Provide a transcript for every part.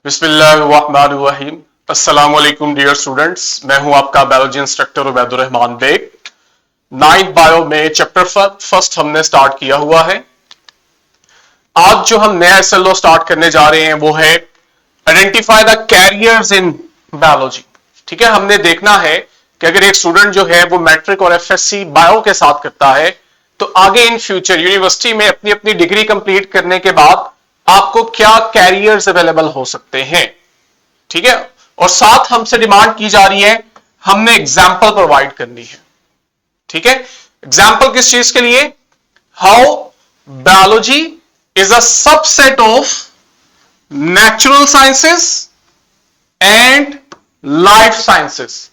बिस्मिल्लाहिर्रहमानिर्रहीम। अस्सलाम वालेकुम डियर स्टूडेंट्स, मैं हूं आपका biology instructor Ubaidur Rahman Baig. 9th bio में चैप्टर फर्स्ट हमने स्टार्ट किया हुआ है। आज जो हम नया एसएलओ स्टार्ट करने जा रहे हैं वो है identify the carriers in biology. ठीक है, हमने देखना है कि अगर एक स्टूडेंट जो है वो मैट्रिक और एफएससी बायो के साथ करता है तो आगे इन फ्यूचर यूनिवर्सिटी में अपनी अपनी डिग्री कंप्लीट करने के बाद आपको क्या कैरियर्स अवेलेबल हो सकते हैं। ठीक है, और साथ हमसे डिमांड की जा रही है, हमने एग्जाम्पल प्रोवाइड करनी है। ठीक है, एग्जाम्पल किस चीज के लिए? How biology is a subset of natural sciences and life sciences.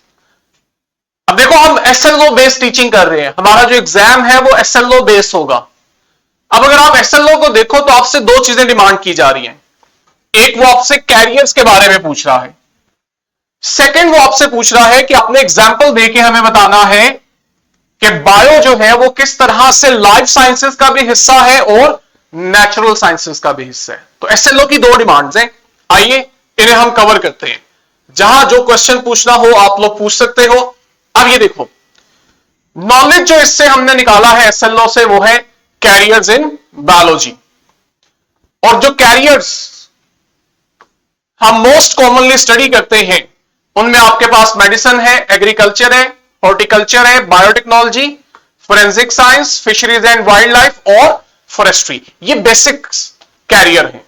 अब देखो, हम एसएलओ बेस्ड टीचिंग कर रहे हैं, हमारा जो एग्जाम है वो एसएलओ बेस्ड होगा। अब अगर आप एसएलओ को देखो तो आपसे दो चीजें डिमांड की जा रही हैं। एक, वो आपसे कैरियर्स के बारे में पूछ रहा है। सेकंड, वो आपसे पूछ रहा है कि अपने एग्जाम्पल देके हमें बताना है कि बायो जो है वो किस तरह से लाइफ साइंसेस का भी हिस्सा है और नेचुरल साइंसेस का भी हिस्सा है। तो एसएलओ की दो डिमांड्स हैं, आइए इन्हें हम कवर करते हैं। जहां जो क्वेश्चन पूछना हो आप लोग पूछ सकते हो। अब ये देखो, नॉलेज जो इससे हमने निकाला है एसएलओ से वो है कैरियर्स इन बायोलॉजी। और जो कैरियर्स हम मोस्ट कॉमनली स्टडी करते हैं उनमें आपके पास मेडिसिन है, एग्रीकल्चर है, हॉर्टिकल्चर है, biotechnology, forensic science, fisheries and wild life और फॉरेस्ट्री। ये बेसिक कैरियर है।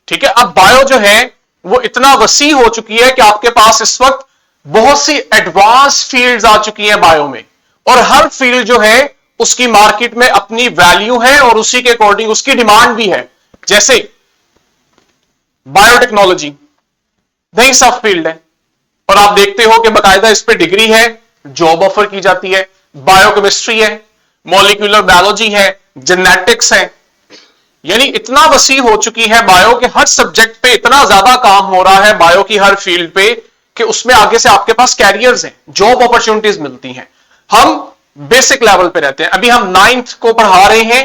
ठीक है, अब बायो जो है वो इतना वसी हो चुकी है कि आपके पास इस वक्त बहुत सी एडवांस फील्ड्स आ चुकी हैं बायो में, और हर फील्ड जो है उसकी मार्केट में अपनी वैल्यू है और उसी के अकॉर्डिंग उसकी डिमांड भी है। जैसे बायोटेक्नोलॉजी नई सब फील्ड है और आप देखते हो कि बाकायदा इस पे डिग्री है, जॉब ऑफर की जाती है। बायोकेमिस्ट्री है, मॉलिक्यूलर बायोलॉजी है, जेनेटिक्स है, यानी इतना वसी हो चुकी है बायो के हर सब्जेक्ट पे इतना ज्यादा काम हो रहा है बायो की हर फील्ड पे कि उसमें आगे से आपके पास कैरियर्स हैं, जॉब अपॉर्चुनिटीज मिलती हैं। हम बेसिक लेवल पे रहते हैं, अभी हम 9th को पढ़ा रहे हैं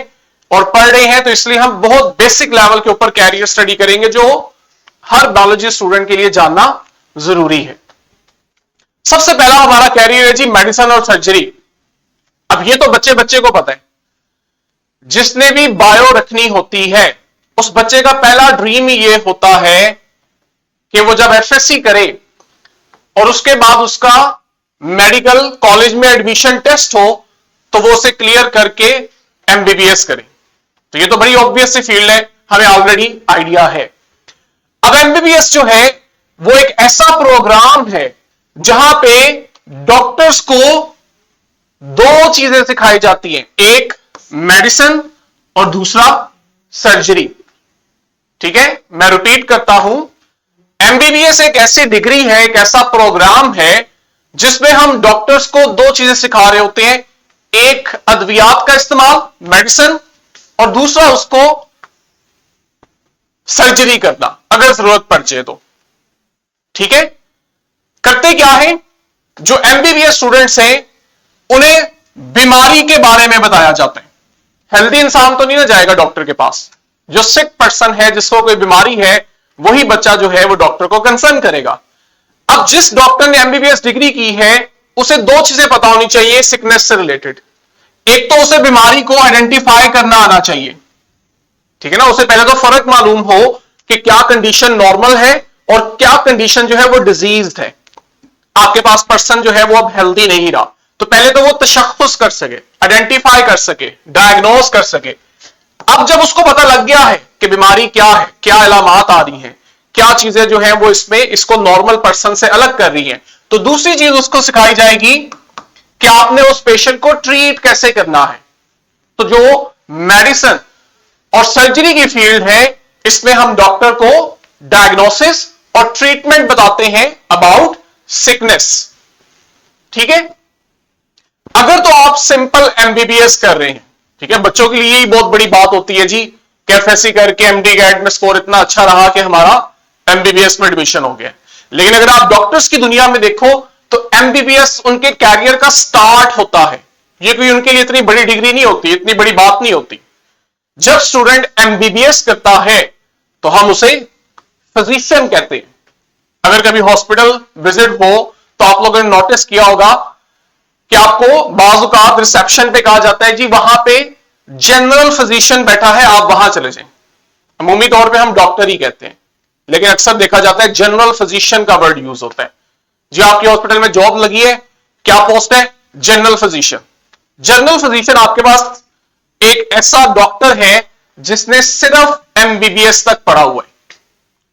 और पढ़ रहे हैं, तो इसलिए हम बहुत बेसिक लेवल के ऊपर कैरियर स्टडी करेंगे जो हर बायोलॉजी स्टूडेंट के लिए जानना जरूरी है। सबसे पहला हमारा कैरियर है जी मेडिसिन और सर्जरी। अब ये तो बच्चे बच्चे को पता है, जिसने भी बायो रखनी होती है उस बच्चे का पहला ड्रीम ही ये होता है कि वो जब एफएससी करे और उसके बाद उसका मेडिकल कॉलेज में एडमिशन टेस्ट हो तो वो उसे क्लियर करके एमबीबीएस करे। तो ये तो बड़ी ऑब्वियस सी फील्ड है, हमें ऑलरेडी आइडिया है। अब एमबीबीएस जो है वो एक ऐसा प्रोग्राम है जहां पे डॉक्टर्स को दो चीजें सिखाई जाती हैं, एक मेडिसिन और दूसरा सर्जरी। ठीक है, मैं रिपीट करता हूं, एमबीबीएस एक ऐसी डिग्री है, एक ऐसा प्रोग्राम है जिसमें हम डॉक्टर्स को दो चीजें सिखा रहे होते हैं, एक अद्वियात का इस्तेमाल मेडिसिन और दूसरा उसको सर्जरी करना अगर जरूरत पड़ जाए तो। ठीक है, करते क्या है, जो एमबीबीएस स्टूडेंट्स हैं उन्हें बीमारी के बारे में बताया जाता है। हेल्दी इंसान तो नहीं ना जाएगा डॉक्टर के पास, जो सिक पर्सन है जिसको कोई बीमारी है वही बच्चा जो है वो डॉक्टर को कंसर्न करेगा। अब जिस डॉक्टर ने एमबीबीएस डिग्री की है उसे दो चीजें पता होनी चाहिए सिकनेस से रिलेटेड। एक तो उसे बीमारी को आइडेंटिफाई करना आना चाहिए, ठीक है ना, उसे पहले तो फर्क मालूम हो कि क्या कंडीशन नॉर्मल है और क्या कंडीशन जो है वो डिजीज्ड है। आपके पास पर्सन जो है वो अब हेल्दी नहीं रहा, तो पहले तो वो तशख्खुस कर सके, आइडेंटिफाई कर सके, डायग्नोज कर सके। अब जब उसको पता लग गया है कि बीमारी क्या है, क्या अलामात आ रही हैं, क्या चीजें जो है वो इसमें इसको नॉर्मल पर्सन से अलग कर रही हैं, तो दूसरी चीज उसको सिखाई जाएगी कि आपने उस पेशेंट को ट्रीट कैसे करना है। तो जो मेडिसिन और सर्जरी की फील्ड है इसमें हम डॉक्टर को डायग्नोसिस और ट्रीटमेंट बताते हैं अबाउट सिकनेस। ठीक है, अगर तो आप सिंपल एमबीबीएस कर रहे हैं, ठीक है, बच्चों के लिए ही बहुत बड़ी बात होती है जी कि एफएससी करके एमडी गैट में स्कोर इतना अच्छा रहा कि हमारा एमबीबीएस में एडमिशन हो गया। लेकिन अगर आप डॉक्टर्स की दुनिया में देखो तो एमबीबीएस उनके कैरियर का स्टार्ट होता है। ये कोई उनके लिए इतनी बड़ी डिग्री नहीं होती, इतनी बड़ी बात नहीं होती। जब स्टूडेंट एमबीबीएस करता है तो हम उसे फिजिशियन कहते हैं। अगर कभी हॉस्पिटल विजिट हो तो आप लोगों ने नोटिस किया होगा कि आपको बाज़ औक़ात रिसेप्शन पे कहा जाता है जी वहां पे जनरल फिजिशियन बैठा है, आप वहां चले जाएं। अमूमी तौर पे हम डॉक्टर ही कहते हैं, लेकिन अक्सर देखा जाता है जनरल फिजिशियन का वर्ड यूज होता है। जी आपकी हॉस्पिटल में जॉब लगी है, क्या पोस्ट है? General physician. जनरल फिजिशियन आपके पास एक ऐसा डॉक्टर है जिसने सिर्फ एमबीबीएस तक पढ़ा हुआ है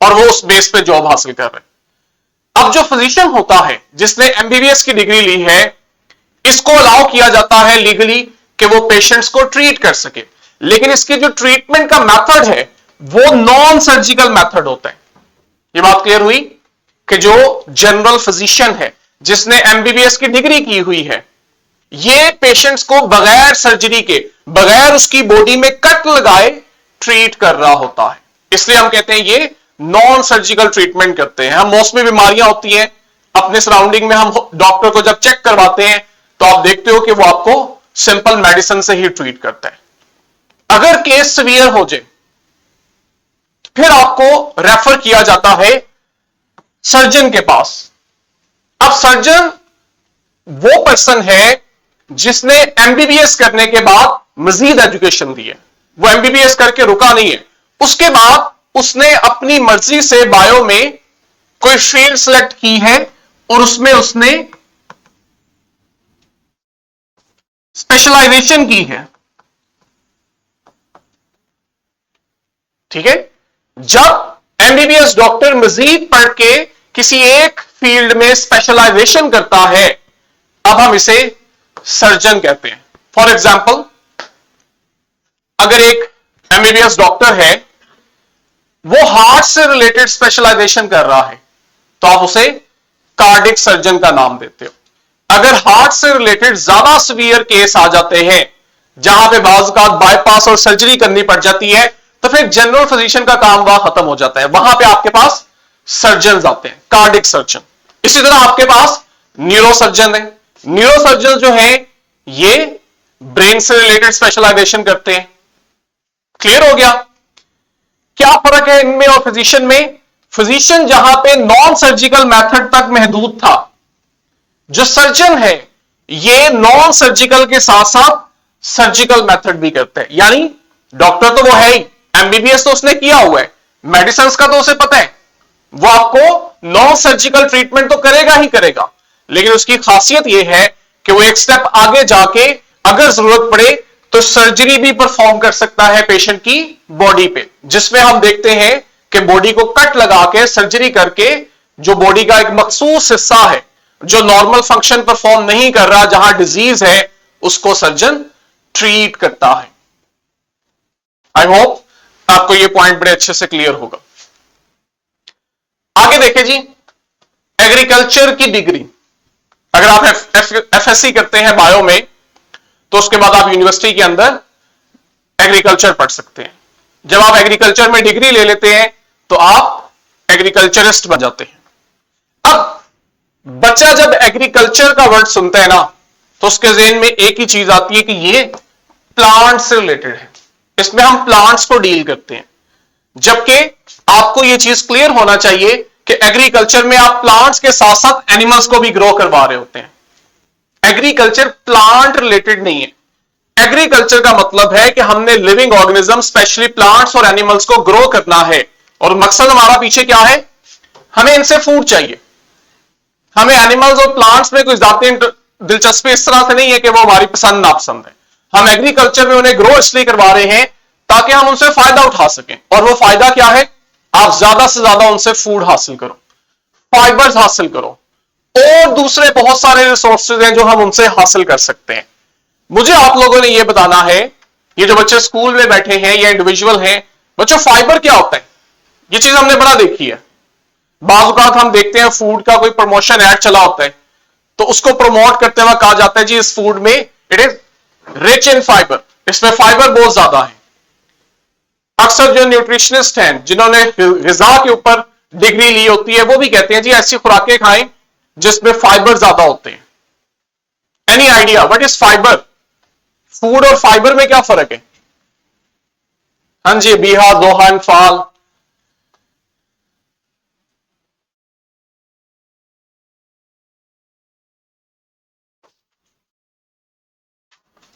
और वो उस बेस पे जॉब हासिल कर रहे हैं। अब जो फिजिशियन होता है जिसने एमबीबीएस की डिग्री ली है, इसको अलाउ किया जाता है लीगली कि वो पेशेंट्स को ट्रीट कर सके, लेकिन इसकी जो ट्रीटमेंट का मेथड है वो नॉन सर्जिकल मेथड होता है। ये बात क्लियर हुई कि जो जनरल फिजिशियन है जिसने एमबीबीएस की डिग्री की हुई है, ये पेशेंट्स को बगैर सर्जरी के, बगैर उसकी बॉडी में कट लगाए ट्रीट कर रहा होता है। इसलिए हम कहते हैं ये नॉन सर्जिकल ट्रीटमेंट करते हैं। हम मौसमी बीमारियां होती हैं अपने सराउंडिंग में, हम डॉक्टर को जब चेक करवाते हैं तो आप देखते हो कि वो आपको सिंपल मेडिसिन से ही ट्रीट करता है। अगर केस सीवियर हो जाए फिर आपको रेफर किया जाता है सर्जन के पास। अब सर्जन वो पर्सन है जिसने एमबीबीएस करने के बाद मजीद एजुकेशन दी है, वो एमबीबीएस करके रुका नहीं है, उसके बाद उसने अपनी मर्जी से बायो में कोई फील्ड सेलेक्ट की है और उसमें उसने स्पेशलाइजेशन की है। ठीक है, जब एमबीबीएस डॉक्टर मजीद पढ़ के किसी एक फील्ड में स्पेशलाइजेशन करता है, अब हम इसे सर्जन कहते हैं। फॉर एग्जाम्पल, अगर एक एमबीबीएस डॉक्टर है, वो हार्ट से रिलेटेड स्पेशलाइजेशन कर रहा है, तो आप उसे कार्डिक सर्जन का नाम देते हो। अगर हार्ट से रिलेटेड ज्यादा सीवियर केस आ जाते हैं जहां पे बाज़ औक़ात बाईपास और सर्जरी करनी पड़ जाती है, तो फिर जनरल फिजिशियन का काम वहां खत्म हो जाता है, वहां पे आपके पास सर्जन आते हैं, कार्डिक सर्जन। इसी तरह आपके पास न्यूरो सर्जन है। न्यूरो सर्जन जो है ये ब्रेन से रिलेटेड स्पेशलाइजेशन करते हैं। क्लियर हो गया? क्या फर्क है इनमें और फिजिशियन में? फिजिशियन जहां पे नॉन सर्जिकल मेथड तक महदूद था, जो सर्जन है ये नॉन सर्जिकल के साथ साथ सर्जिकल मेथड भी करते हैं। यानी डॉक्टर तो वो है ही, एमबीबीएस तो उसने किया हुआ है, मेडिसिन का तो उसे पता है, वो आपको नॉन सर्जिकल ट्रीटमेंट तो करेगा ही करेगा, लेकिन उसकी खासियत यह है कि वो एक स्टेप आगे जाके अगर जरूरत पड़े तो सर्जरी भी परफॉर्म कर सकता है पेशेंट की बॉडी पे, जिसमें हम देखते हैं कि बॉडी को कट लगा के सर्जरी करके जो बॉडी का एक मखसूस हिस्सा है जो नॉर्मल फंक्शन परफॉर्म नहीं कर रहा, जहां डिजीज है, उसको सर्जन ट्रीट करता है। आई होप आपको यह पॉइंट बड़े अच्छे से क्लियर होगा। आगे देखें जी, एग्रीकल्चर की डिग्री। अगर आप एफएससी करते हैं बायो में, तो उसके बाद आप यूनिवर्सिटी के अंदर एग्रीकल्चर पढ़ सकते हैं। जब आप एग्रीकल्चर में डिग्री ले लेते हैं तो आप एग्रीकल्चरिस्ट बन जाते हैं। अब बच्चा जब एग्रीकल्चर का वर्ड सुनता है ना, तो उसके ज़हन में एक ही चीज आती है कि ये प्लांट से रिलेटेड है, इसमें हम प्लांट्स को डील करते हैं। जबकि आपको यह चीज क्लियर होना चाहिए कि एग्रीकल्चर में आप प्लांट्स के साथ साथ एनिमल्स को भी ग्रो करवा रहे होते हैं। एग्रीकल्चर प्लांट रिलेटेड नहीं है। एग्रीकल्चर का मतलब है कि हमने लिविंग ऑर्गेनिज्म स्पेशली प्लांट्स और एनिमल्स को ग्रो करना है, और मकसद हमारा पीछे क्या है? हमें इनसे फूड चाहिए। हमें एनिमल्स और प्लांट्स में कोई जाती दिलचस्पी इस तरह से नहीं है कि वो हमारी पसंद नापसंद है। हम एग्रीकल्चर में उन्हें ग्रो इसलिए करवा रहे हैं ताकि हम उनसे फायदा उठा सकें, और वो फायदा क्या है? आप ज्यादा से ज्यादा उनसे फूड हासिल करो, फाइबर्स हासिल करो, और दूसरे बहुत सारे रिसोर्सेज हैं जो हम उनसे हासिल कर सकते हैं। मुझे आप लोगों ने यह बताना है, ये जो बच्चे स्कूल में बैठे हैं या इंडिविजुअल हैं, बच्चों फाइबर क्या होता है? ये चीज हमने बड़ा देखी है। बाज़ औक़ात हम देखते हैं फूड का कोई प्रमोशन ऐड चला होता है, तो उसको प्रमोट करते हुए कहा जाता है जी इस फूड में it is rich in fibre, इसमें फाइबर बहुत ज्यादा है। अक्सर जो न्यूट्रिशनिस्ट हैं जिन्होंने ग़िज़ा के ऊपर डिग्री ली होती है, वो भी कहते हैं जी ऐसी खुराकें खाएं जिसमें फाइबर ज्यादा होते हैं। Any idea what is fibre? Food और फाइबर में क्या फर्क है? हाँ जी, बीहा, जोहान, फाल।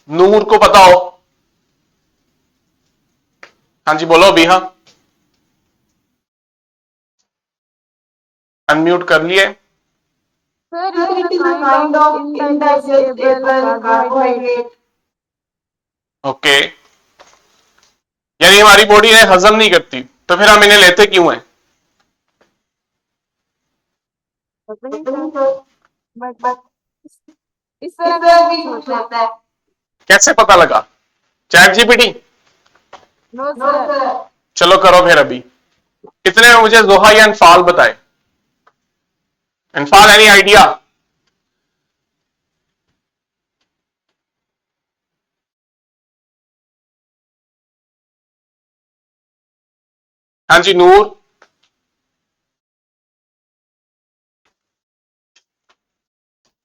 नूर को पता हो? हाँ जी बोलो अभी। हाँ, अनम्यूट कर लिए? Sir, it is a kind of indigestible carbohydrate. Okay, यानी हमारी बॉडी है हजम नहीं करती, तो फिर हम इन्हें लेते क्यों हैं? पता नहीं सर, बट बट इस इस तरह भी तरह भी कुछ कुछ होता है। होता है। कैसे पता लगा? Chat GPT? No no sir. Sir. चलो करो फिर अभी। इतने में मुझे जोहा या इनफाल बताए। इनफाल, एनी आइडिया? हाँ जी नूर।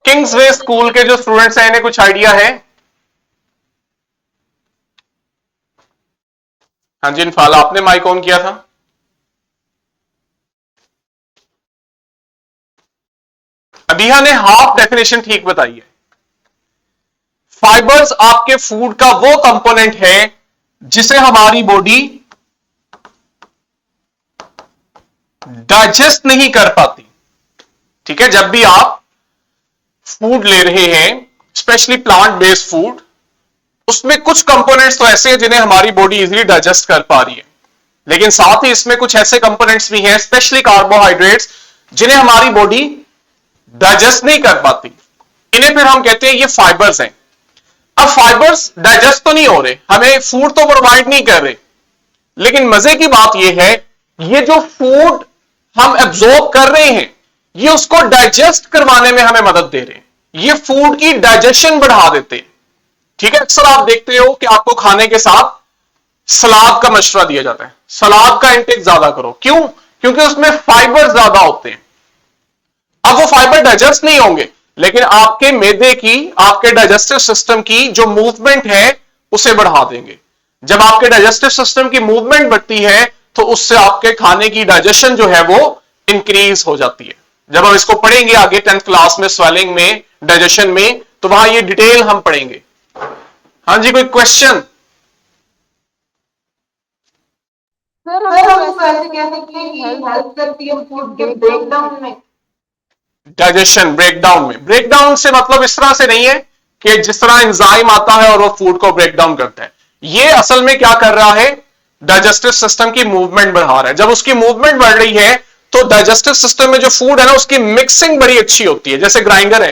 किंग्स वे स्कूल के जो स्टूडेंट्स हैं इन्हें कुछ आइडिया है? हाँ जी इनफाल, आपने माइक ऑन किया था। अबिहा ने हाफ डेफिनेशन ठीक बताई है। फाइबर्स आपके फूड का वो कंपोनेंट है जिसे हमारी बॉडी डाइजेस्ट नहीं कर पाती। ठीक है, जब भी आप फूड ले रहे हैं, स्पेशली प्लांट बेस्ड फूड, उसमें कुछ कंपोनेंट्स तो ऐसे हैं जिन्हें हमारी बॉडी इजीली डाइजेस्ट कर पा रही है, लेकिन साथ ही इसमें कुछ ऐसे कंपोनेंट्स भी हैं, स्पेशली कार्बोहाइड्रेट्स, जिन्हें हमारी बॉडी डाइजेस्ट नहीं कर पाती। इन्हें फिर हम कहते हैं ये फाइबर्स हैं। अब फाइबर्स डाइजेस्ट तो नहीं हो रहे, हमें फूड तो प्रोवाइड नहीं कर रहे, लेकिन मजे की बात यह है ये जो फूड हम एब्जॉर्ब कर रहे हैं ये उसको डाइजेस्ट करवाने में हमें मदद दे रहे हैं, ये फूड की डाइजेशन बढ़ा देते हैं। ठीक है, अक्सर आप देखते हो कि आपको खाने के साथ सलाद का मशवरा दिया जाता है, सलाद का इंटेक ज्यादा करो। क्यों? क्योंकि उसमें फाइबर ज्यादा होते हैं। अब वो फाइबर डाइजेस्ट नहीं होंगे, लेकिन आपके मैदे की, आपके डाइजेस्टिव सिस्टम की जो मूवमेंट है उसे बढ़ा देंगे। जब आपके डाइजेस्टिव सिस्टम की मूवमेंट बढ़ती है तो उससे आपके खाने की डाइजेशन जो है वो इंक्रीज हो जाती है। जब हम इसको पढ़ेंगे आगे 10th क्लास में, स्वेलिंग में, डाइजेशन में, तो वहां ये डिटेल हम पढ़ेंगे। हाँ जी, कोई क्वेश्चन? सर हम सर इसको हम इसको ऐसे कह ऐसे कह सकते हैं सकते हैं कि कि हेल्प हेल्प करती करती है है फूड फूड के के ब्रेकडाउन ब्रेकडाउन में। में। डाइजेशन ब्रेकडाउन में, ब्रेकडाउन से मतलब इस तरह से नहीं है कि जिस तरह एंजाइम आता है और वो फूड को ब्रेकडाउन करता है। ये असल में क्या कर रहा है, डाइजेस्टिव सिस्टम की मूवमेंट बढ़ा रहा है। जब उसकी मूवमेंट बढ़ रही है तो डाइजेस्टिव सिस्टम में जो फूड है ना उसकी मिक्सिंग बड़ी अच्छी होती है। जैसे ग्राइंडर है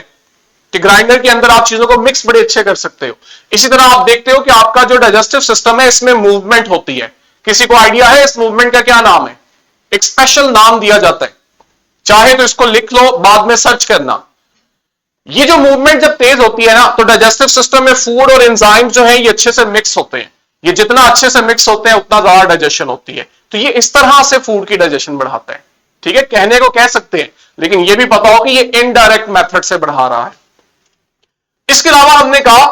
कि ग्राइंडर के अंदर आप चीजों को मिक्स बड़े अच्छे कर सकते हो, इसी तरह आप देखते हो कि आपका जो डाइजेस्टिव सिस्टम है इसमें मूवमेंट होती है। किसी को आइडिया है इस मूवमेंट का क्या नाम है? एक स्पेशल नाम दिया जाता है, चाहे तो इसको लिख लो, बाद में सर्च करना। ये जो मूवमेंट जब तेज होती है ना तो डाइजेस्टिव सिस्टम में फूड और एंजाइम जो है ये अच्छे से मिक्स होते हैं। ये जितना अच्छे से मिक्स होते हैं उतना ज्यादा डाइजेशन होती है। तो ये इस तरह से फूड की डाइजेशन बढ़ाता है। ठीक है, कहने को कह सकते हैं, लेकिन ये भी पता हो कि ये इनडायरेक्ट मेथड से बढ़ा रहा है। इसके अलावा हमने कहा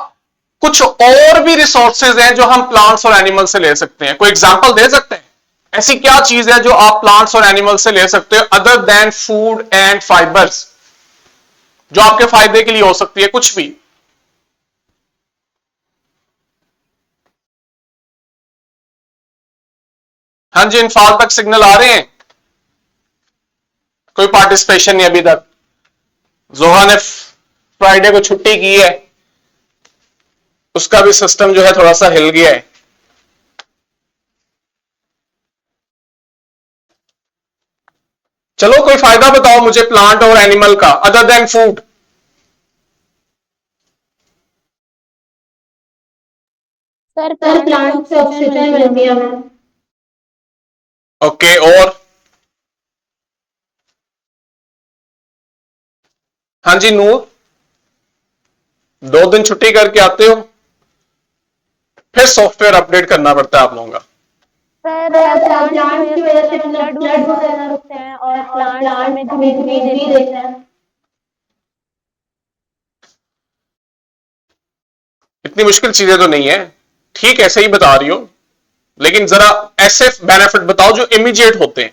कुछ और भी रिसोर्सेज हैं जो हम प्लांट्स और एनिमल से ले सकते हैं। कोई एग्जांपल दे सकते हैं? ऐसी क्या चीज है जो आप प्लांट्स और एनिमल से ले सकते हो other than food and fibres, जो आपके फायदे के लिए हो सकती है? कुछ भी। हाँ जी, इनफाल तक सिग्नल आ रहे हैं? कोई पार्टिसिपेशन नहीं अभी तक। जोहा ने फ्राइडे को छुट्टी की है, उसका भी सिस्टम जो है थोड़ा सा हिल गया है। चलो कोई फायदा बताओ मुझे प्लांट और एनिमल का other than food. Sir sir plant से प्लांट से ऑक्सीजन ऑक्सीजन मिलती है मिलती है हमें। हमें। ओके, और? हाँ जी नूर, 2 दिन छुट्टी करके आते हो, फिर सॉफ्टवेयर अपडेट करना पड़ता है आप लोगों का। सर सर प्लांट्स की प्लांट्स वजह की से वजह से मतलब मतलब ब्लड ब्लड वेसल्स वगैरह रुकते रुकते हैं हैं और और प्लांट्स हमें प्लांट्स हमें ग्रीनरी ग्रीनरी देते हैं। देते हैं। इतनी मुश्किल चीजें तो नहीं है, ठीक ऐसे ही बता रही हो, लेकिन जरा ऐसे बेनिफिट बताओ जो इमीडिएट होते हैं।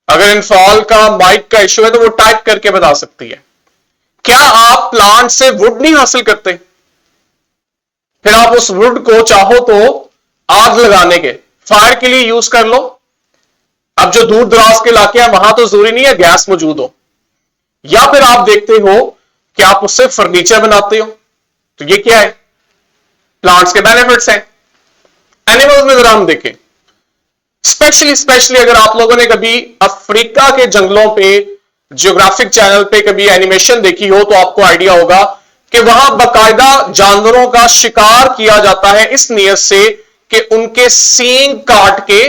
अगर इनफॉल का माइक का इश्यू है तो वो टाइप करके बता सकती है। क्या आप प्लांट से वुड नहीं हासिल करते? फिर आप उस वुड को चाहो तो आग लगाने के, फायर के लिए यूज कर लो। अब जो दूर दराज के इलाके हैं वहां तो जरूरी नहीं है गैस मौजूद हो। या फिर आप देखते हो कि आप उससे फर्नीचर बनाते हो, तो ये क्या है, प्लांट्स के बेनिफिट्स हैं। एनिमल्स में जरा हम देखें, स्पेशली अगर आप लोगों ने कभी अफ्रीका के जंगलों पे जियोग्राफिक चैनल पे कभी एनिमेशन देखी हो तो आपको आइडिया होगा कि वहां बकायदा जानवरों का शिकार किया जाता है इस नियत से कि उनके सींग काट के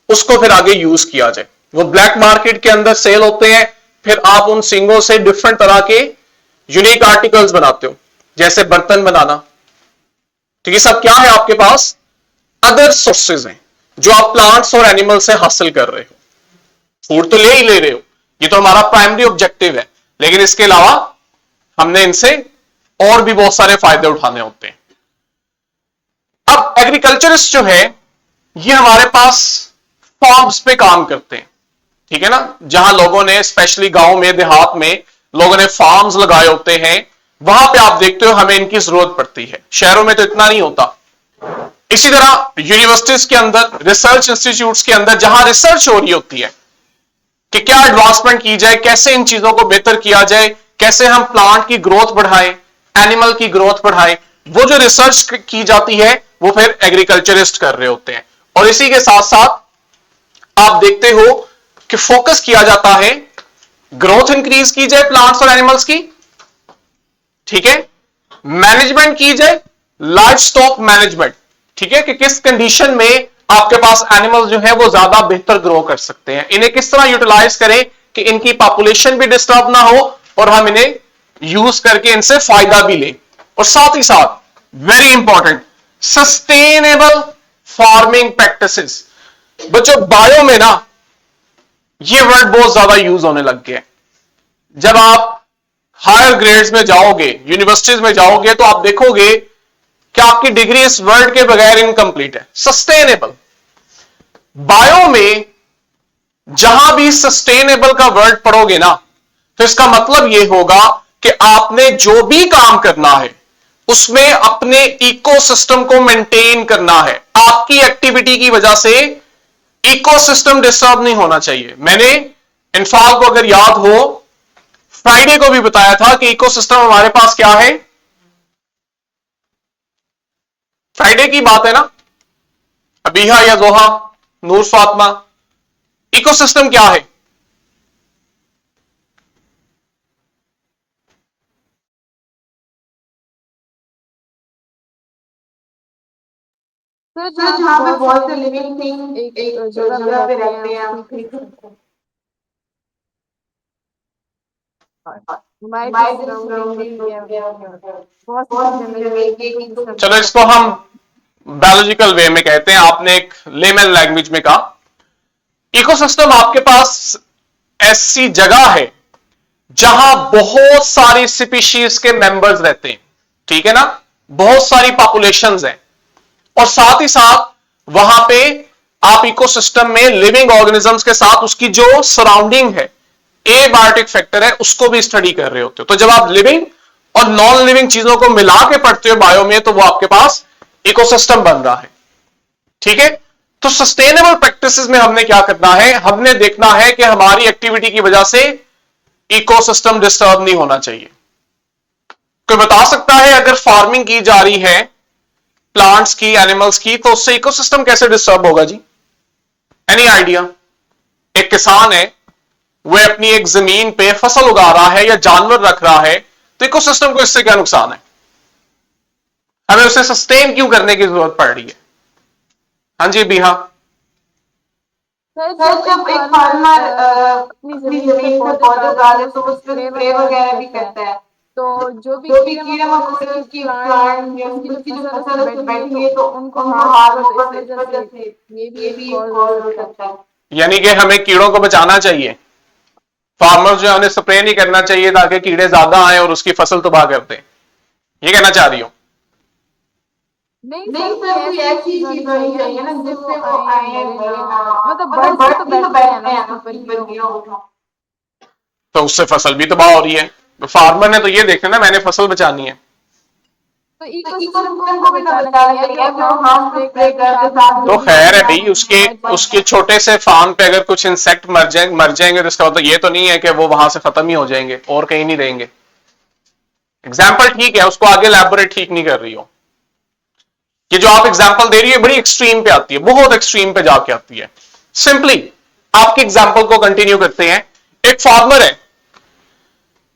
उसको फिर आगे यूज किया जाए। वो ब्लैक मार्केट के अंदर सेल होते हैं, फिर आप उन सींगों से डिफरेंट तरह के यूनिक आर्टिकल्स बनाते हो, जैसे बर्तन बनाना। तो ये सब क्या है, आपके पास अदर सोर्सेज हैं जो आप प्लांट्स और एनिमल से हासिल कर रहे हो। फूड तो ले ही ले रहे हो, ये तो हमारा प्राइमरी ऑब्जेक्टिव है, लेकिन इसके अलावा हमने इनसे और भी बहुत सारे फायदे उठाने होते हैं। अब एग्रीकल्चरिस्ट जो है ये हमारे पास फार्म्स पे काम करते हैं, ठीक है ना, जहां लोगों ने स्पेशली गांव में देहात में लोगों ने फार्म्स लगाए होते हैं, वहां पे आप देखते हो हमें इनकी जरूरत पड़ती है। शहरों में तो इतना नहीं होता। इसी तरह यूनिवर्सिटीज के अंदर, रिसर्च इंस्टीट्यूट्स के अंदर जहां रिसर्च हो रही होती है कि क्या एडवांसमेंट की जाए, कैसे इन चीजों को बेहतर किया जाए, कैसे हम प्लांट की ग्रोथ बढ़ाएं, एनिमल की ग्रोथ बढ़ाएं, वो जो रिसर्च की जाती है वो फिर एग्रीकल्चरिस्ट कर रहे होते हैं। और इसी के साथ साथ आप देखते हो कि फोकस किया जाता है ग्रोथ इंक्रीज की जाए प्लांट्स और एनिमल्स की, ठीक है, मैनेजमेंट की जाए, लाइफ स्टॉक मैनेजमेंट, ठीक है, कि किस कंडीशन में आपके पास एनिमल्स जो है वो ज्यादा बेहतर ग्रो कर सकते हैं, इन्हें किस तरह यूटिलाइज करें कि इनकी पॉपुलेशन भी डिस्टर्ब ना हो और हम इन्हें यूज करके इनसे फायदा भी लें। और साथ ही साथ very important, sustainable farming practices. बच्चों बायो में ना ये वर्ड बहुत ज्यादा यूज होने लग गया है। जब आप हायर ग्रेड्स में जाओगे, यूनिवर्सिटीज में जाओगे, तो आप देखोगे कि आपकी डिग्री इस वर्ड के बगैर इनकंप्लीट है। सस्टेनेबल, बायो में जहां भी सस्टेनेबल का वर्ड पढ़ोगे ना, तो इसका मतलब यह होगा कि आपने जो भी काम करना है उसमें अपने इकोसिस्टम को मेंटेन करना है। आपकी एक्टिविटी की वजह से इकोसिस्टम डिस्टर्ब नहीं होना चाहिए। मैंने इनफाल को अगर याद हो फ्राइडे को भी बताया था कि इकोसिस्टम हमारे पास क्या है, फ्राइडे की बात है ना, अबीहा या जोहा, नूर फातिमा, इकोसिस्टम क्या है? सर सर जहाँ पे जहाँ पे बहुत बहुत सारे से लिविंग लिविंग थिंग थिंग एक एक जगह पे जगह पे रहते हैं, रहते हैं, हम हम फील फील करते करते हैं। हैं। हमारे हमारे जो सराउंडिंग में सराउंडिंग या में बहुत सी बहुत चीजें सी हमें चीजें जो एक एक एक इकोसिस्टम चलो से इसको हम बायोलॉजिकल वे में कहते हैं, आपने एक लेमन लैंग्वेज में कहा। इकोसिस्टम आपके पास ऐसी जगह है जहां बहुत सारी स्पीशीज के मेंबर्स रहते हैं, ठीक है ना, बहुत सारी पॉपुलेशंस हैं, और साथ ही साथ वहां पे आप इकोसिस्टम में लिविंग ऑर्गेनिजम्स के साथ उसकी जो सराउंडिंग है, एबायोटिक फैक्टर है, उसको भी स्टडी कर रहे होते हो। तो जब आप लिविंग और नॉन लिविंग चीजों को मिला के पढ़ते हो बायो में, तो वो आपके पास इकोसिस्टम बन रहा है, ठीक है। तो सस्टेनेबल प्रैक्टिसेस में हमने क्या करना है, हमने देखना है कि हमारी एक्टिविटी की वजह से इकोसिस्टम डिस्टर्ब नहीं होना चाहिए। कोई बता सकता है अगर फार्मिंग की जा रही है प्लांट्स की, एनिमल्स की, तो उससे इकोसिस्टम कैसे डिस्टर्ब होगा जी? Any idea? एक किसान है, वह अपनी एक जमीन पे फसल उगा रहा है या जानवर रख रहा है, तो इकोसिस्टम को इससे क्या नुकसान है? हमें उसे सस्टेन क्यों करने की जरूरत पड़ रही है? हाँ जी बीहा। सर सर जब एक जब एक फार्मर फार्मर अपनी अपनी जमीन पे जमीन पे पौधे पौधे उगा रहे उगा तो रहे उस तो पर उस पर स्प्रे स्प्रे वगैरह भी वगैरह भी करता है। करता है। तो जो भी जो भी कीड़े कीड़े मकोड़े मकोड़े उसकी उसकी प्लांट प्लांट या उसकी जो उसकी जो फसल है उस फसल पर है उस पर बैठी है, बैठी तो है, तो उनको उनको हार्म हार्म होगा। तो होगा, इस तो इस वजह से वजह से ये भी ये एक भी एक कॉज हो कॉज हो सकता है। सकता है। यानी कि हमें कीड़ों को बचाना चाहिए, फार्मर्स जो है उन्हें स्प्रे नहीं करना चाहिए ताकि कीड़े ज्यादा आए और उसकी फसल तबाह कर दें, ये कहना चाह रही हो? नहीं नहीं सर, कोई सर, कोई ऐसी ऐसी चीज होनी चीज होनी चाहिए ना चाहिए ना जिससे वो जिससे वो आए आए मरे ना। मरे ना, मतलब मतलब बर्ड्स भी तो बर्ड्स भी तो बैठते हैं ना बैठते हैं उसके ना ऊपर, उसके ऊपर, कीड़ों के कीड़ों ऊपर। के। तो उससे फसल भी तबाह हो रही है। तो फार्मर ने तो ये देखना ना, मैंने फसल बचानी है। तो इकोसिस्टम को भी तो बचाना चाहिए, जो हम हम स्प्रे स्प्रे करते करते साथ में साथ जो तो भी खैर है भाई, कीटाणु उसके मर जाए। उसके छोटे से फार्म पे अगर कुछ इंसेक्ट मर जाएंगे तो इसका मतलब ये तो नहीं है कि वो वहां से खत्म ही हो जाएंगे और कहीं नहीं रहेंगे। एग्जाम्पल ठीक है, उसको आगे लैबोरेट ठीक नहीं कर रही हो। ये जो आप एग्जाम्पल दे रही है बड़ी एक्सट्रीम पे आती है, बहुत एक्सट्रीम पे जाके आती है। सिंपली आपके एग्जाम्पल को कंटिन्यू करते हैं। एक फार्मर है,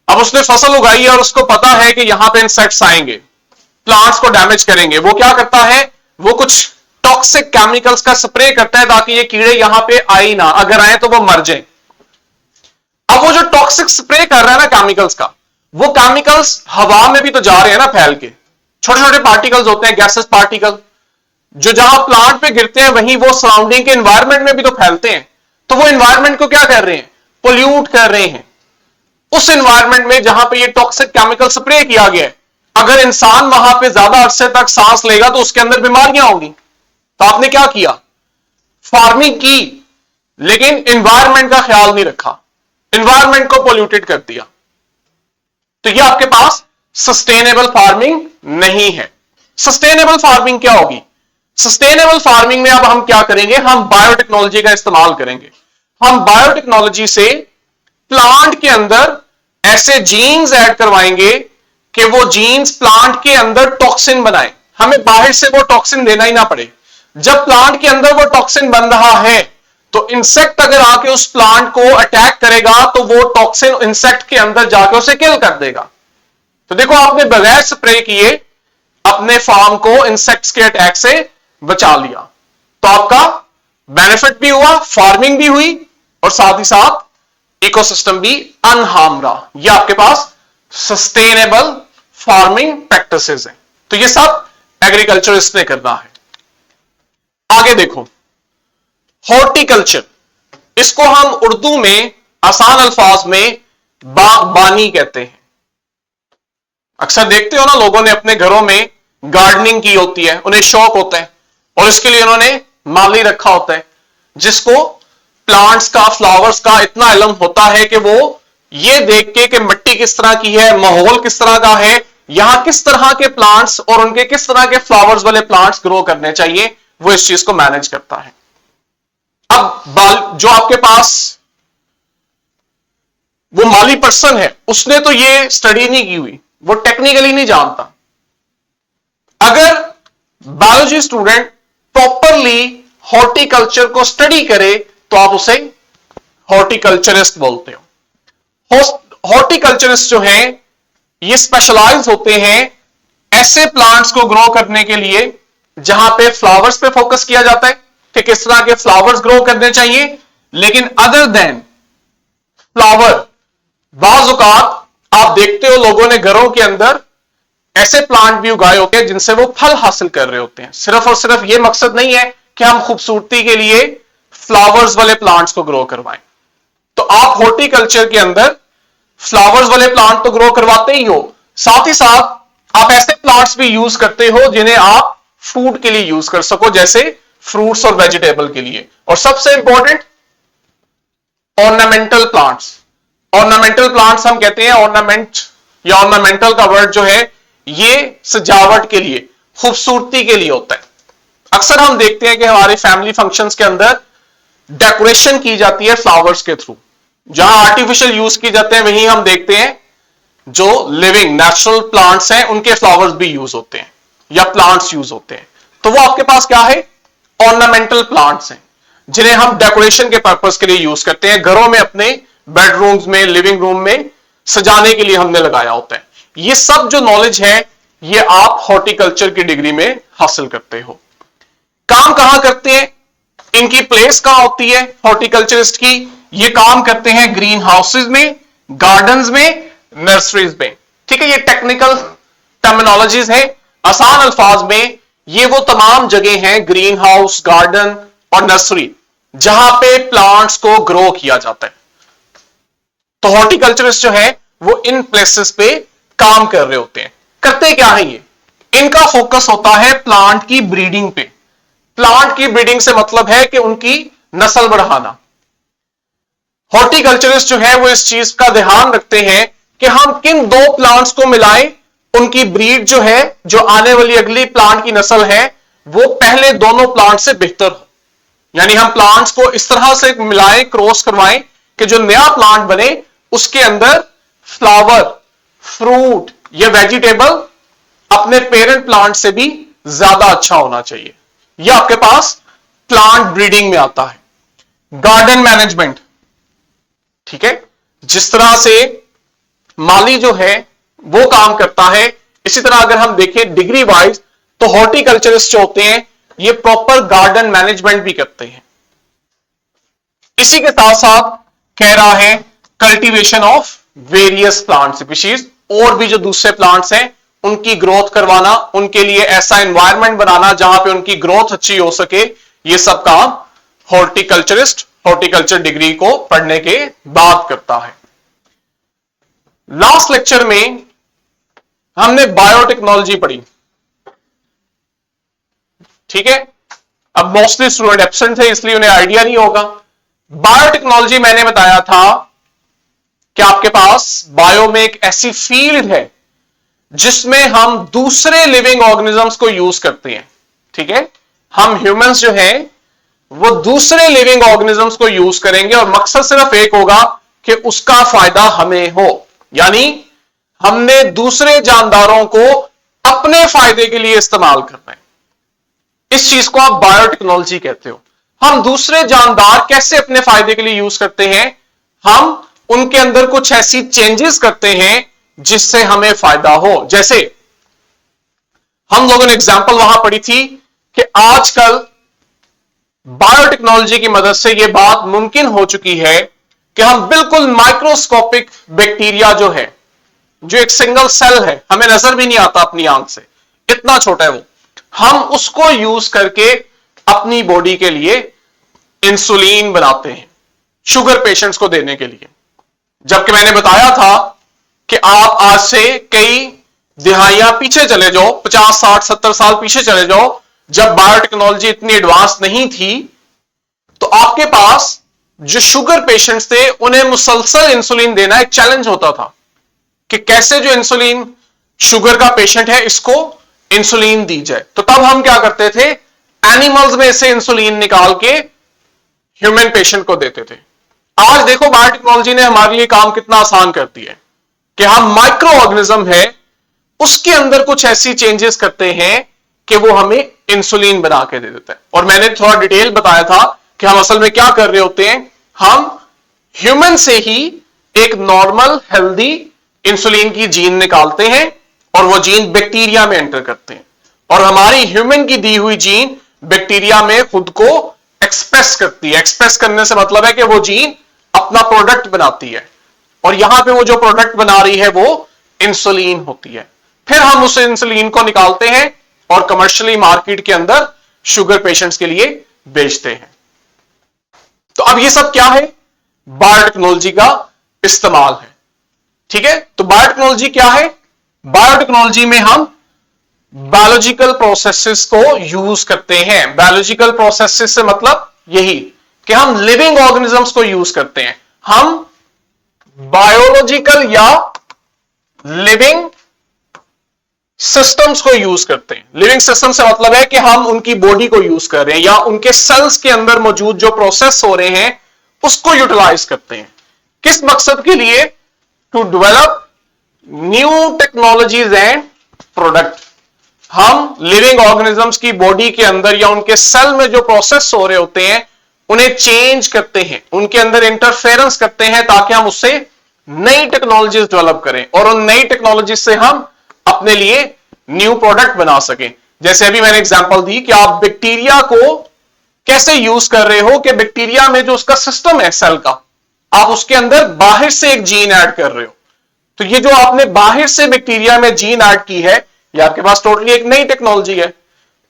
अब उसने फसल उगाई है और उसको पता है कि यहां पे इंसेक्ट्स आएंगे, प्लांट्स को डैमेज करेंगे। वो क्या करता है, वो कुछ टॉक्सिक केमिकल्स का स्प्रे करता है ताकि ये कीड़े यहां पे आए ना, अगर आए तो वो मर जाए। अब वो जो टॉक्सिक स्प्रे कर रहा है ना केमिकल्स का, वो केमिकल्स हवा में भी तो जा रहे हैं ना फैल के। छोटे छोटे पार्टिकल्स होते हैं, गैसेस पार्टिकल, जो जहां प्लांट पे गिरते हैं वहीं वो सराउंडिंग के एनवायरमेंट में भी तो फैलते हैं। तो वो एनवायरमेंट को क्या कर रहे हैं, पोल्यूट कर रहे हैं। उस एनवायरमेंट में जहां पे ये टॉक्सिक केमिकल स्प्रे किया गया है, अगर इंसान वहां पे ज्यादा अरसे तक सांस लेगा तो उसके अंदर बीमारियां होंगी। तो आपने क्या किया, फार्मिंग की, लेकिन एनवायरमेंट का ख्याल नहीं रखा, एनवायरमेंट को पोल्यूटेड कर दिया। तो ये आपके पास सस्टेनेबल फार्मिंग नहीं है। सस्टेनेबल फार्मिंग क्या होगी, सस्टेनेबल फार्मिंग में अब हम क्या करेंगे, हम बायोटेक्नोलॉजी का इस्तेमाल करेंगे। हम बायोटेक्नोलॉजी से प्लांट के अंदर ऐसे जीन्स ऐड करवाएंगे कि वो जीन्स प्लांट के अंदर टॉक्सिन बनाए, हमें बाहर से वो टॉक्सिन देना ही ना पड़े। जब प्लांट के अंदर वो टॉक्सिन बन रहा है तो इंसेक्ट अगर आके उस प्लांट को अटैक करेगा तो वो टॉक्सिन इंसेक्ट के अंदर जाके उसे किल कर देगा। तो देखो, आपने बगैर स्प्रे किए अपने फार्म को इंसेक्ट्स के अटैक से बचा लिया। तो आपका बेनिफिट भी हुआ, फार्मिंग भी हुई, और साथ ही साथ इकोसिस्टम भी अनहार्म रहा। ये आपके पास सस्टेनेबल फार्मिंग प्रैक्टिसेस हैं। तो ये सब एग्रीकल्चरिस्ट ने करना है। आगे देखो, हॉर्टिकल्चर, इसको हम उर्दू में आसान अल्फाज में बागबानी कहते हैं। अक्सर देखते हो ना, लोगों ने अपने घरों में गार्डनिंग की होती है, उन्हें शौक होता है और इसके लिए उन्होंने माली रखा होता है, जिसको प्लांट्स का, फ्लावर्स का इतना इल्म होता है कि वो ये देख के कि मिट्टी किस तरह की है, माहौल किस तरह का है, यहां किस तरह के प्लांट्स और उनके किस तरह के फ्लावर्स वाले प्लांट्स ग्रो करने चाहिए, वो इस चीज को मैनेज करता है। अब जो आपके पास वो माली पर्सन है, उसने तो ये स्टडी नहीं की हुई, वो टेक्निकली नहीं जानता। अगर बायोलॉजी स्टूडेंट प्रॉपरली हॉर्टिकल्चर को स्टडी करे तो आप उसे हॉर्टिकल्चरिस्ट बोलते हो। हॉर्टिकल्चरिस्ट जो है ये स्पेशलाइज होते हैं ऐसे प्लांट्स को ग्रो करने के लिए जहां पे फ्लावर्स पे फोकस किया जाता है कि किस तरह के फ्लावर्स ग्रो करने चाहिए, लेकिन अदर देन फ्लावर, बाजुकात आप देखते हो लोगों ने घरों के अंदर ऐसे प्लांट भी उगाए होते हैं जिनसे वो फल हासिल कर रहे होते हैं। सिर्फ और सिर्फ ये मकसद नहीं है कि हम खूबसूरती के लिए फ्लावर्स वाले प्लांट्स को ग्रो करवाएं। तो आप हॉर्टिकल्चर के अंदर फ्लावर्स वाले प्लांट तो ग्रो करवाते ही हो, साथ ही साथ आप ऐसे प्लांट्स भी यूज करते हो जिन्हें आप फूड के लिए यूज कर सको, जैसे फ्रूट्स और वेजिटेबल के लिए। और सबसे important, ornamental plants. Ornamental plants हम कहते हैं, ऑर्नामेंट या ऑर्नामेंटल का वर्ड जो है ये सजावट के लिए, खूबसूरती के लिए होता है। अक्सर हम देखते हैं कि हमारे फैमिली फंक्शंस के अंदर डेकोरेशन की जाती है फ्लावर्स के थ्रू। जहां आर्टिफिशियल यूज किए जाते हैं वहीं हम देखते हैं जो लिविंग नेचुरल प्लांट्स हैं उनके फ्लावर्स भी यूज होते हैं या प्लांट्स यूज होते हैं। तो वो आपके पास क्या है, ऑर्नामेंटल प्लांट्स हैं जिन्हें हम डेकोरेशन के पर्पस के लिए यूज करते हैं, घरों में, अपने बेडरूम्स में, लिविंग रूम में सजाने के लिए हमने लगाया होता है। ये सब जो नॉलेज है ये आप हॉर्टिकल्चर की डिग्री में हासिल करते हो। काम कहां करते हैं, इनकी प्लेस कहां होती है हॉर्टिकल्चरिस्ट की, ये काम करते हैं ग्रीन हाउसेज में, गार्डन्स में, नर्सरीज में। ठीक है, ये टेक्निकल टर्मिनोलॉजीज है। आसान अल्फाज में ये वो तमाम जगह हैं, ग्रीन हाउस, गार्डन और नर्सरी, जहां पे प्लांट्स को ग्रो किया जाता है। तो हॉर्टिकल्चरिस्ट जो है वो इन प्लेसेस पे काम कर रहे होते हैं। करते क्या है ये, इनका फोकस होता है प्लांट की ब्रीडिंग पे। प्लांट की ब्रीडिंग से मतलब है कि उनकी नस्ल बढ़ाना। हॉर्टिकल्चरिस्ट जो है वो इस चीज का ध्यान रखते हैं कि हम किन दो प्लांट्स को मिलाएं उनकी ब्रीड जो है, जो आने वाली अगली प्लांट की नस्ल है, वो पहले दोनों प्लांट से बेहतर हो। यानी हम प्लांट्स को इस तरह से मिलाएं, क्रॉस करवाएं कि जो नया प्लांट बने उसके अंदर फ्लावर, फ्रूट या वेजिटेबल अपने पेरेंट प्लांट से भी ज्यादा अच्छा होना चाहिए। यह आपके पास प्लांट ब्रीडिंग में आता है। गार्डन मैनेजमेंट, ठीक है, जिस तरह से माली जो है वो काम करता है, इसी तरह अगर हम देखें डिग्री वाइज तो हॉर्टिकल्चरिस्ट जो होते हैं ये प्रॉपर गार्डन मैनेजमेंट भी करते हैं। इसी के साथ साथ कह रहा है cultivation of various plant species, और भी जो दूसरे प्लांट्स हैं उनकी ग्रोथ करवाना, उनके लिए ऐसा एनवायरनमेंट बनाना जहां पे उनकी ग्रोथ अच्छी हो सके, ये सब काम हॉर्टिकल्चरिस्ट हॉर्टिकल्चर डिग्री को पढ़ने के बाद करता है। लास्ट लेक्चर में हमने बायोटेक्नोलॉजी पढ़ी, ठीक है। अब मोस्टली स्टूडेंट एब्सेंट थे इसलिए उन्हें आइडिया नहीं होगा। बायोटेक्नोलॉजी मैंने बताया था कि आपके पास बायो में एक ऐसी फील्ड है जिसमें हम दूसरे लिविंग ऑर्गेनिजम्स को यूज करते हैं, ठीक है। हम ह्यूमंस जो हैं वो दूसरे लिविंग ऑर्गेनिजम्स को यूज करेंगे और मकसद सिर्फ एक होगा कि उसका फायदा हमें हो, यानी हमने दूसरे जानदारों को अपने फायदे के लिए इस्तेमाल करना है। इस चीज को आप बायोटेक्नोलॉजी कहते हो। हम दूसरे जानदार कैसे अपने फायदे के लिए यूज करते हैं, हम उनके अंदर कुछ ऐसी चेंजेस करते हैं जिससे हमें फायदा हो। जैसे हम लोगों ने एग्जांपल वहां पढ़ी थी कि आजकल बायोटेक्नोलॉजी की मदद से यह बात मुमकिन हो चुकी है कि हम बिल्कुल माइक्रोस्कोपिक बैक्टीरिया जो है, जो एक सिंगल सेल है, हमें नजर भी नहीं आता अपनी आंख से, इतना छोटा है वो, हम उसको यूज करके अपनी बॉडी के लिए इंसुलिन बनाते हैं शुगर पेशेंट्स को देने के लिए। जबकि मैंने बताया था कि आप आज से कई दिहाइयां पीछे चले जाओ, 50, 60, 70 साल पीछे चले जाओ, जब बायोटेक्नोलॉजी इतनी एडवांस नहीं थी, तो आपके पास जो शुगर पेशेंट्स थे उन्हें मुसलसल इंसुलिन देना एक चैलेंज होता था कि कैसे जो इंसुलिन शुगर का पेशेंट है इसको इंसुलिन दी जाए। तो तब हम क्या करते थे, एनिमल्स में से इंसुलिन निकाल के ह्यूमन पेशेंट को देते थे। आज देखो बायोटेक्नोलॉजी ने हमारे लिए काम कितना आसान कर दिया है कि हम माइक्रो ऑर्गेनिज्म है उसके अंदर कुछ ऐसी चेंजेस करते हैं कि वो हमें इंसुलिन बना के दे देता है। और मैंने थोड़ा डिटेल बताया था कि हम असल में क्या कर रहे होते हैं, हम ह्यूमन से ही एक नॉर्मल हेल्दी इंसुलिन की जीन निकालते हैं और वो जीन बैक्टीरिया में एंटर करते हैं, और हमारी ह्यूमन की दी हुई जीन बैक्टीरिया में खुद को एक्सप्रेस करती है। एक्सप्रेस करने से मतलब है कि वो जीन अपना प्रोडक्ट बनाती है, और यहां पे वो जो प्रोडक्ट बना रही है वो इंसुलिन होती है। फिर हम उस इंसुलिन को निकालते हैं और कमर्शियली मार्केट के अंदर शुगर पेशेंट्स के लिए बेचते हैं। तो अब ये सब क्या है, बायोटेक्नोलॉजी का इस्तेमाल है, ठीक है। तो बायोटेक्नोलॉजी क्या है, बायोटेक्नोलॉजी में हम बायोलॉजिकल प्रोसेसेस को यूज करते हैं। बायोलॉजिकल प्रोसेसेस से मतलब यही कि हम लिविंग ऑर्गेनिजम्स को यूज करते हैं। हम बायोलॉजिकल या लिविंग सिस्टम्स को यूज करते हैं। लिविंग सिस्टम से मतलब है कि हम उनकी बॉडी को यूज कर रहे हैं या उनके सेल्स के अंदर मौजूद जो प्रोसेस हो रहे हैं उसको यूटिलाइज करते हैं। किस मकसद के लिए, to develop new technologies and product. हम लिविंग ऑर्गेनिजम्स की बॉडी के अंदर या उनके सेल में जो प्रोसेस हो रहे होते हैं उन्हें चेंज करते हैं, उनके अंदर इंटरफेरेंस करते हैं ताकि हम उससे नई टेक्नोलॉजीज डेवलप करें और उन नई टेक्नोलॉजी से हम अपने लिए न्यू प्रोडक्ट बना सकें। जैसे अभी मैंने एग्जांपल दी कि आप बैक्टीरिया को कैसे यूज कर रहे हो कि बैक्टीरिया में जो उसका सिस्टम है सेल का, आप उसके अंदर बाहर से एक जीन ऐड कर रहे हो। तो ये जो आपने बाहर से बैक्टीरिया में जीन ऐड की है, ये आपके पास टोटली एक नई टेक्नोलॉजी है,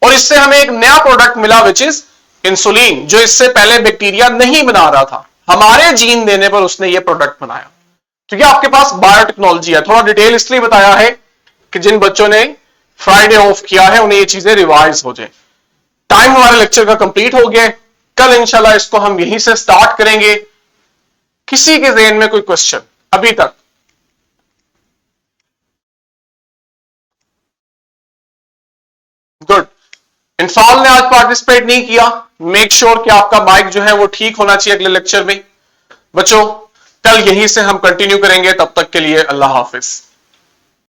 और इससे हमें एक नया प्रोडक्ट मिला विच इज इंसुलिन, जो इससे पहले बैक्टीरिया नहीं बना रहा था। हमारे जीन देने पर उसने ये प्रोडक्ट बनाया। तो ये आपके पास बायोटेक्नोलॉजी है। थोड़ा डिटेल इसलिए बताया है कि जिन बच्चों ने फ्राइडे ऑफ किया है उन्हें ये चीजें रिवाइज हो जाए। टाइम हमारे लेक्चर का कंप्लीट हो गया। कल इंशाल्लाह इसको हम यहीं से स्टार्ट करेंगे। किसी के ज़हन में कोई क्वेश्चन अभी तक? गुड। इनफाल ने आज पार्टिसिपेट नहीं किया। मेक श्योर कि आपका माइक जो है वो ठीक होना चाहिए अगले लेक्चर में। बच्चों कल यहीं से हम कंटिन्यू करेंगे, तब तक के लिए अल्लाह हाफिज।